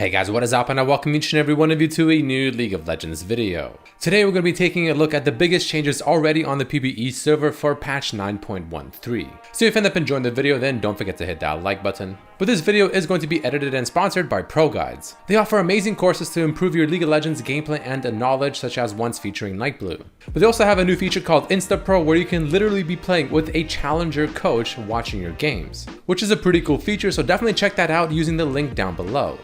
Hey guys, what is up, and I welcome each and every one of you to a new League of Legends video. Today we're going to be taking a look at the biggest changes already on the PvE server for patch 9.13. So if you end up enjoying the video, then don't forget to hit that like button. But this video is going to be edited and sponsored by Pro Guides. They offer amazing courses to improve your League of Legends gameplay and knowledge, such as ones featuring Nightblue. But they also have a new feature called Insta Pro, where you can literally be playing with a challenger coach watching your games, which is a pretty cool feature, so definitely check that out using the link down below.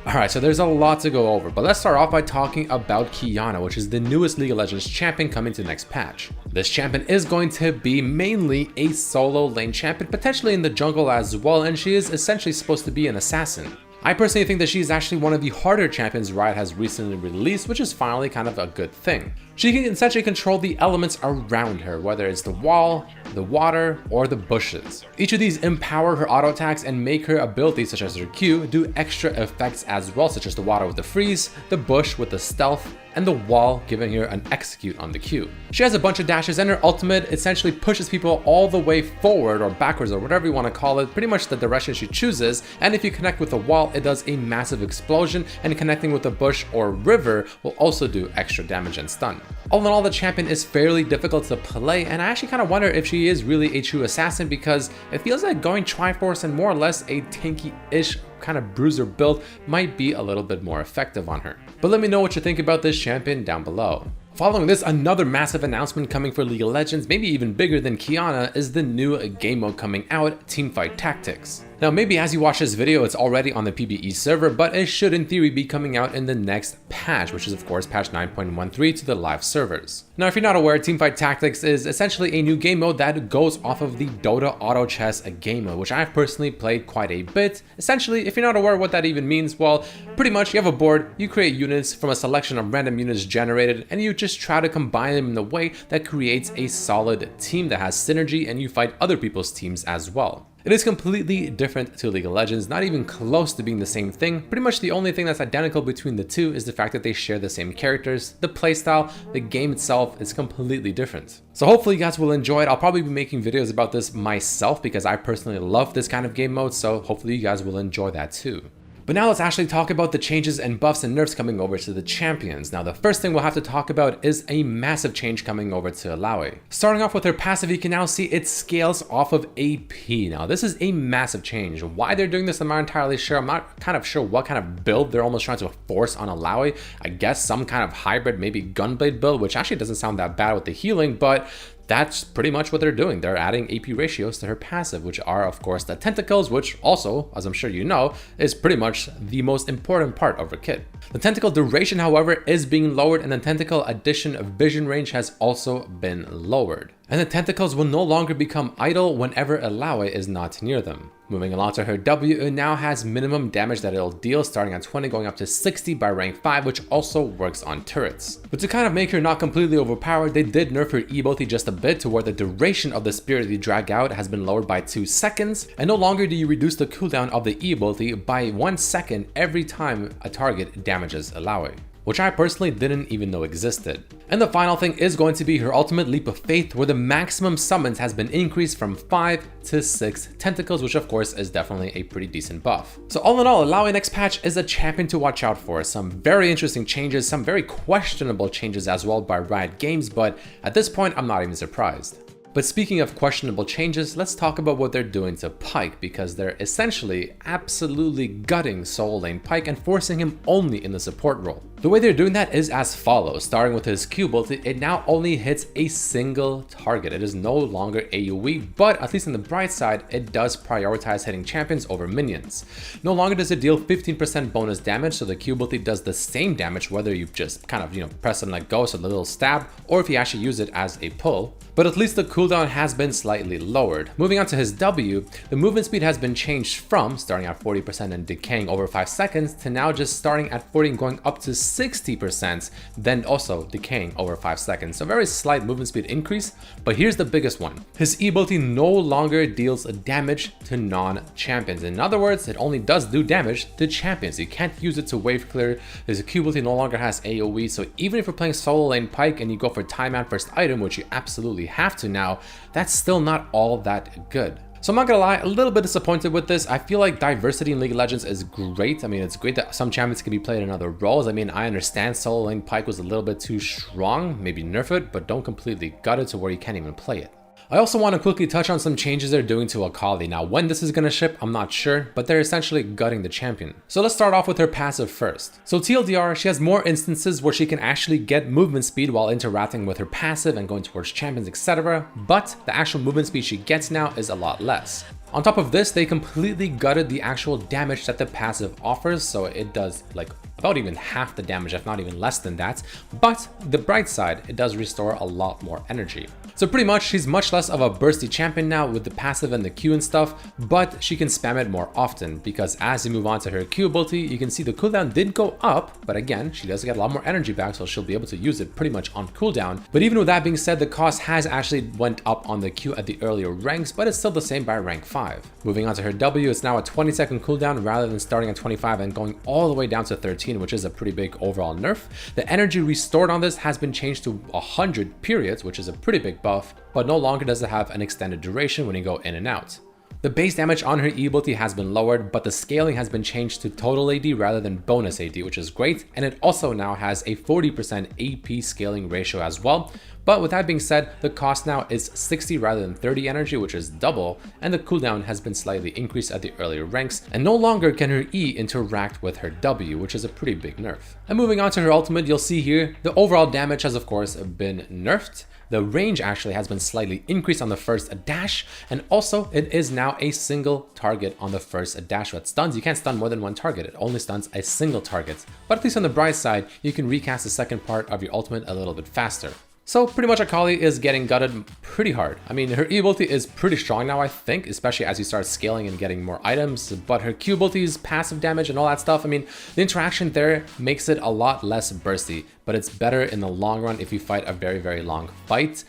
Alright, so there's a lot to go over, but let's start off by talking about Qiyana, which is the newest League of Legends champion coming to the next patch. This champion is going to be mainly a solo lane champion, potentially in the jungle as well, and she is essentially supposed to be an assassin. I personally think that she is actually one of the harder champions Riot has recently released, which is finally kind of a good thing. She can essentially control the elements around her, whether it's the wall, the water, or the bushes. Each of these empower her auto attacks and make her abilities, such as her Q, do extra effects as well, such as the water with the freeze, the bush with the stealth, and the wall giving her an execute on the Q. She has a bunch of dashes, and her ultimate essentially pushes people all the way forward or backwards or whatever you want to call it, pretty much the direction she chooses, and if you connect with the wall, it does a massive explosion, and connecting with a bush or river will also do extra damage and stun. All in all, the champion is fairly difficult to play, and I actually kind of wonder if she is really a true assassin, because it feels like going Triforce and more or less a tanky-ish kind of bruiser build might be a little bit more effective on her. But let me know what you think about this champion down below. Following this, another massive announcement coming for League of Legends, maybe even bigger than Qiyana, is the new game mode coming out, Teamfight Tactics. Now maybe as you watch this video it's already on the PvE server, but it should in theory be coming out in the next patch, which is of course patch 9.13 to the live servers. Now if you're not aware, Teamfight Tactics is essentially a new game mode that goes off of the Dota Auto Chess game mode, which I've personally played quite a bit. Essentially, if you're not aware what that even means, well, pretty much you have a board, you create units from a selection of random units generated, and you just try to combine them in a way that creates a solid team that has synergy, and you fight other people's teams as well. It is completely different to League of Legends, not even close to being the same thing. Pretty much the only thing that's identical between the two is the fact that they share the same characters. The playstyle, the game itself is completely different. So hopefully you guys will enjoy it. I'll probably be making videos about this myself because I personally love this kind of game mode, so hopefully you guys will enjoy that too. But now let's actually talk about the changes and buffs and nerfs coming over to the champions. Now the first thing we'll have to talk about is a massive change coming over to Illaoi. Starting off with her passive, you can now see it scales off of AP. Now this is a massive change. Why they're doing this, I'm not entirely sure. I'm not kind of sure what kind of build they're almost trying to force on Illaoi. I guess some kind of hybrid, maybe Gunblade build, which actually doesn't sound that bad with the healing, but that's pretty much what they're doing. They're adding AP ratios to her passive, which are of course the tentacles, which also, as I'm sure you know, is pretty much the most important part of her kit. The tentacle duration, however, is being lowered, and the tentacle addition of vision range has also been lowered. And the tentacles will no longer become idle whenever Illaoi is not near them. Moving along to her W, it now has minimum damage that it'll deal, starting at 20 going up to 60 by rank 5, which also works on turrets. But to kind of make her not completely overpowered, they did nerf her E-ability just a bit to where the duration of the spirit you drag out has been lowered by 2 seconds, and no longer do you reduce the cooldown of the E-ability by 1 second every time a target damages Illaoi, which I personally didn't even know existed. And the final thing is going to be her ultimate leap of faith, where the maximum summons has been increased from 5 to 6 tentacles, which of course is definitely a pretty decent buff. So all in all, Illaoi next patch is a champion to watch out for. Some very interesting changes, some very questionable changes as well by Riot Games, but at this point I'm not even surprised. But speaking of questionable changes, let's talk about what they're doing to Pyke, because they're essentially absolutely gutting solo lane Pyke and forcing him only in the support role. The way they're doing that is as follows. Starting with his Q ult, it now only hits a single target. It is no longer AoE, but at least on the bright side, it does prioritize hitting champions over minions. No longer does it deal 15% bonus damage, so the Q ult does the same damage whether you just kind of, press and let go, so the little stab, or if you actually use it as a pull. But at least the cooldown has been slightly lowered. Moving on to his W, the movement speed has been changed from starting at 40% and decaying over 5 seconds to now just starting at 40 and going up to 60%, then also decaying over 5 seconds. So very slight movement speed increase, but here's the biggest one. His E-ability no longer deals damage to non-champions. In other words, it only does do damage to champions. You can't use it to wave clear. His Q ability no longer has AoE, so even if you're playing solo lane Pyke and you go for time and first item, which you absolutely have to now, that's still not all that good. So I'm not gonna lie, a little bit disappointed with this. I feel like diversity in League of Legends is great. I mean, it's great that some champions can be played in other roles. I mean, I understand solo lane Pyke was a little bit too strong, maybe nerf it, but don't completely gut it to where you can't even play it. I also want to quickly touch on some changes they're doing to Akali. Now, when this is going to ship, I'm not sure, but they're essentially gutting the champion. So let's start off with her passive first. So TLDR, she has more instances where she can actually get movement speed while interacting with her passive and going towards champions, etc. But the actual movement speed she gets now is a lot less. On top of this, they completely gutted the actual damage that the passive offers, so it does like about even half the damage, if not even less than that. But the bright side, it does restore a lot more energy. So pretty much, she's much less of a bursty champion now with the passive and the Q and stuff, but she can spam it more often because as you move on to her Q ability, you can see the cooldown did go up, but again, she does get a lot more energy back, so she'll be able to use it pretty much on cooldown. But even with that being said, the cost has actually went up on the Q at the earlier ranks, but it's still the same by rank 5. Moving on to her W, it's now a 20-second cooldown rather than starting at 25 and going all the way down to 13, which is a pretty big overall nerf. The energy restored on this has been changed to 100 periods, which is a pretty big buff, but no longer does it have an extended duration when you go in and out. The base damage on her E ability has been lowered, but the scaling has been changed to total AD rather than bonus AD, which is great, and it also now has a 40% AP scaling ratio as well. But with that being said, the cost now is 60 rather than 30 energy, which is double, and the cooldown has been slightly increased at the earlier ranks, and no longer can her E interact with her W, which is a pretty big nerf. And moving on to her ultimate, you'll see here, the overall damage has of course been nerfed. The range actually has been slightly increased on the first dash, and also it is now a single target on the first dash with stuns. You can't stun more than one target, it only stuns a single target. But at least on the bright side, you can recast the second part of your ultimate a little bit faster. So pretty much Akali is getting gutted pretty hard. I mean, her E ability is pretty strong now, I think, especially as you start scaling and getting more items, but her Q abilities, passive damage and all that stuff, I mean, the interaction there makes it a lot less bursty, but it's better in the long run if you fight a very, very long fight.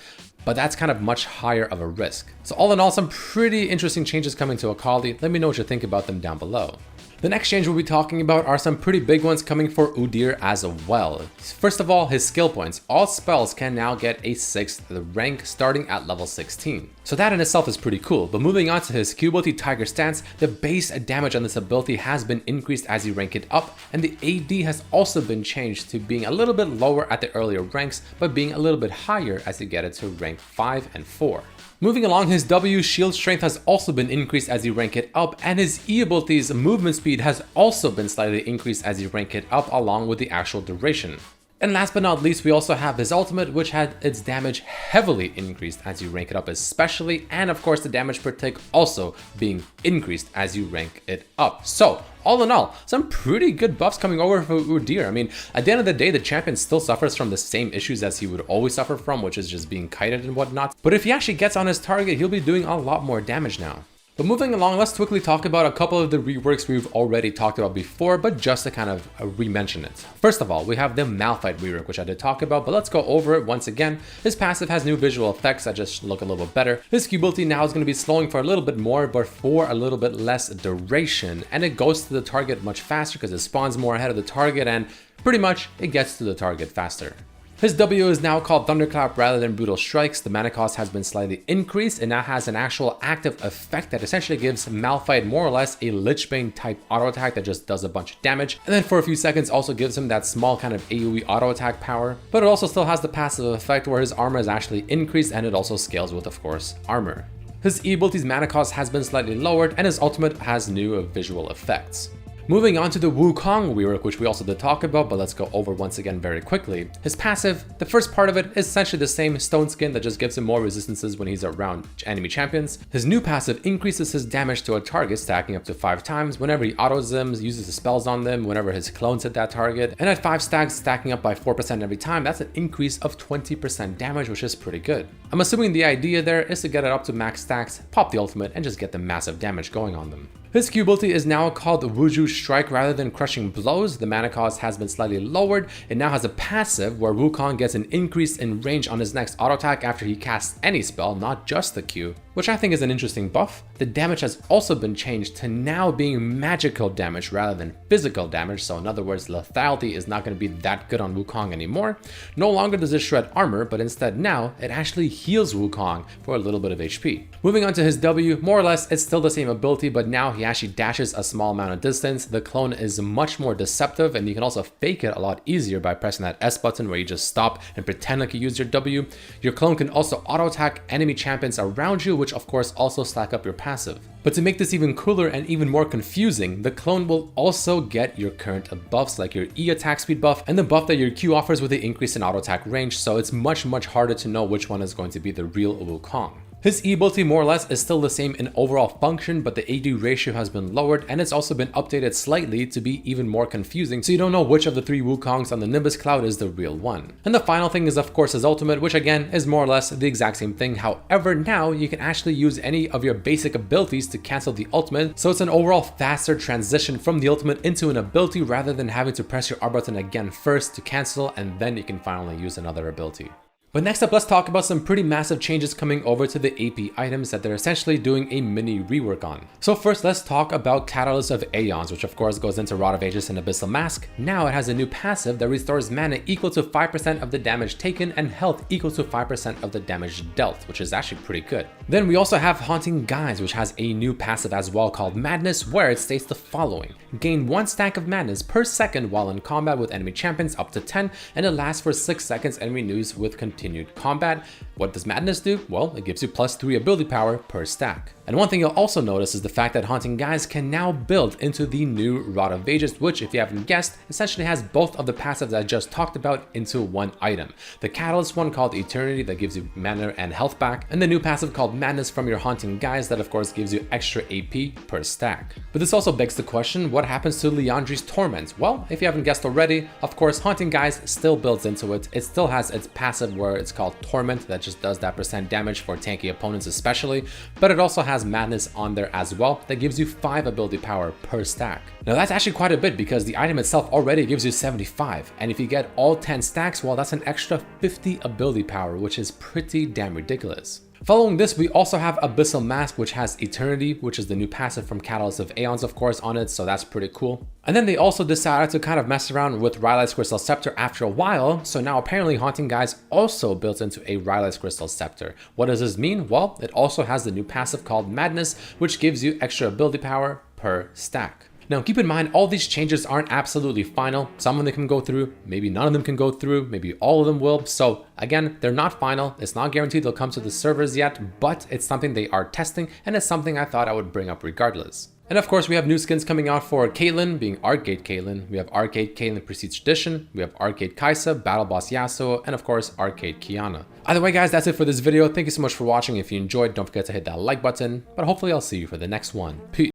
But that's kind of much higher of a risk. So all in all, some pretty interesting changes coming to Akali. Let me know what you think about them down below. The next change we'll be talking about are some pretty big ones coming for Udyr as well. First of all, his skill points. All spells can now get a 6th rank starting at level 16. So that in itself is pretty cool, but moving on to his Q ability Tiger Stance, the base damage on this ability has been increased as you rank it up, and the AD has also been changed to being a little bit lower at the earlier ranks, but being a little bit higher as you get it to rank 5 and 4. Moving along, his W shield strength has also been increased as you rank it up, and his E ability's movement speed has also been slightly increased as you rank it up along with the actual duration. And last but not least, we also have his ultimate, which had its damage heavily increased as you rank it up especially, and of course the damage per tick also being increased as you rank it up. So all in all, some pretty good buffs coming over for Udyr. I mean, at the end of the day, the champion still suffers from the same issues as he would always suffer from, which is just being kited and whatnot. But if he actually gets on his target, he'll be doing a lot more damage now. But moving along, let's quickly talk about a couple of the reworks we've already talked about before, but just to kind of re-mention it. First of all, we have the Malphite rework, which I did talk about, but let's go over it once again. His passive has new visual effects that just look a little bit better. His Q ability now is going to be slowing for a little bit more, but for a little bit less duration, and it goes to the target much faster because it spawns more ahead of the target, and pretty much it gets to the target faster. His W is now called Thunderclap rather than Brutal Strikes. The mana cost has been slightly increased and now has an actual active effect that essentially gives Malphite more or less a Lichbane type auto attack that just does a bunch of damage. And then for a few seconds also gives him that small kind of AoE auto attack power. But it also still has the passive effect where his armor is actually increased, and it also scales with, of course, armor. His E ability's mana cost has been slightly lowered, and his ultimate has new visual effects. Moving on to the Wukong rework, which we also did talk about, but let's go over once again very quickly. His passive, the first part of it is essentially the same stone skin that just gives him more resistances when he's around enemy champions. His new passive increases his damage to a target, stacking up to 5 times whenever he auto-zims, uses his spells on them, whenever his clones hit that target. And at 5 stacks, stacking up by 4% every time, that's an increase of 20% damage, which is pretty good. I'm assuming the idea there is to get it up to max stacks, pop the ultimate, and just get the massive damage going on them. His Q ability is now called Wuju Strike rather than Crushing Blows. The mana cost has been slightly lowered. It now has a passive where Wukong gets an increase in range on his next auto attack after he casts any spell, not just the Q, which I think is an interesting buff. The damage has also been changed to now being magical damage rather than physical damage, so in other words, lethality is not going to be that good on Wukong anymore. No longer does it shred armor, but instead now it actually heals Wukong for a little bit of HP. Moving on to his W, more or less it's still the same ability, but now he actually dashes a small amount of distance. The clone is much more deceptive, and you can also fake it a lot easier by pressing that S button where you just stop and pretend like you use your W. Your clone can also auto attack enemy champions around you, which of course also stack up your passive. But to make this even cooler and even more confusing, the clone will also get your current buffs like your E attack speed buff and the buff that your Q offers with the increase in auto attack range, so it's much harder to know which one is going to be the real Wukong. His E ability more or less is still the same in overall function, but the AD ratio has been lowered and it's also been updated slightly to be even more confusing, so you don't know which of the three Wukongs on the Nimbus Cloud is the real one. And the final thing is of course his ultimate, which again is more or less the exact same thing. However, now you can actually use any of your basic abilities to cancel the ultimate, so it's an overall faster transition from the ultimate into an ability rather than having to press your R button again first to cancel, and then you can finally use another ability. But next up, let's talk about some pretty massive changes coming over to the AP items that they're essentially doing a mini rework on. So first, let's talk about Catalyst of Aeons, which of course goes into Rod of Ages and Abyssal Mask. Now it has a new passive that restores mana equal to 5% of the damage taken and health equal to 5% of the damage dealt, which is actually pretty good. Then we also have Haunting Guise, which has a new passive as well called Madness, where it states the following: gain 1 stack of madness per second while in combat with enemy champions up to 10, and it lasts for 6 seconds and renews with continued combat. What does Madness do? Well, it gives you +3 ability power per stack. And one thing you'll also notice is the fact that Haunting Guise can now build into the new Rod of Ages, which, if you haven't guessed, essentially has both of the passives I just talked about into one item. The Catalyst one called Eternity that gives you mana and health back, and the new passive called Madness from your Haunting Guise that of course gives you extra AP per stack. But this also begs the question, what happens to Liandry's Torment? Well, if you haven't guessed already, of course Haunting Guise still builds into it. It still has its passive where it's called Torment that just does that % damage for tanky opponents especially, but it also has Madness on there as well that gives you 5 ability power per stack. Now that's actually quite a bit because the item itself already gives you 75, and if you get all 10 stacks, well, that's an extra 50 ability power, which is pretty damn ridiculous. Following this, we also have Abyssal Mask, which has Eternity, which is the new passive from Catalyst of Aeons, of course, on it, so that's pretty cool. And then they also decided to kind of mess around with Rylai's Crystal Scepter after a while, so now apparently Haunting Guise also built into a Rylai's Crystal Scepter. What does this mean? Well, it also has the new passive called Madness, which gives you extra ability power per stack. Now keep in mind, all these changes aren't absolutely final. Some of them can go through, maybe none of them can go through, maybe all of them will. So again, they're not final. It's not guaranteed they'll come to the servers yet, but it's something they are testing, and it's something I thought I would bring up regardless. And of course, we have new skins coming out for Caitlyn, being Arcade Caitlyn. We have Arcade Caitlyn Prestige Tradition. We have Arcade Kaisa, Battle Boss Yasuo, and of course, Arcade Kiana. Either way, guys, that's it for this video. Thank you so much for watching. If you enjoyed, don't forget to hit that like button, but hopefully I'll see you for the next one. Peace.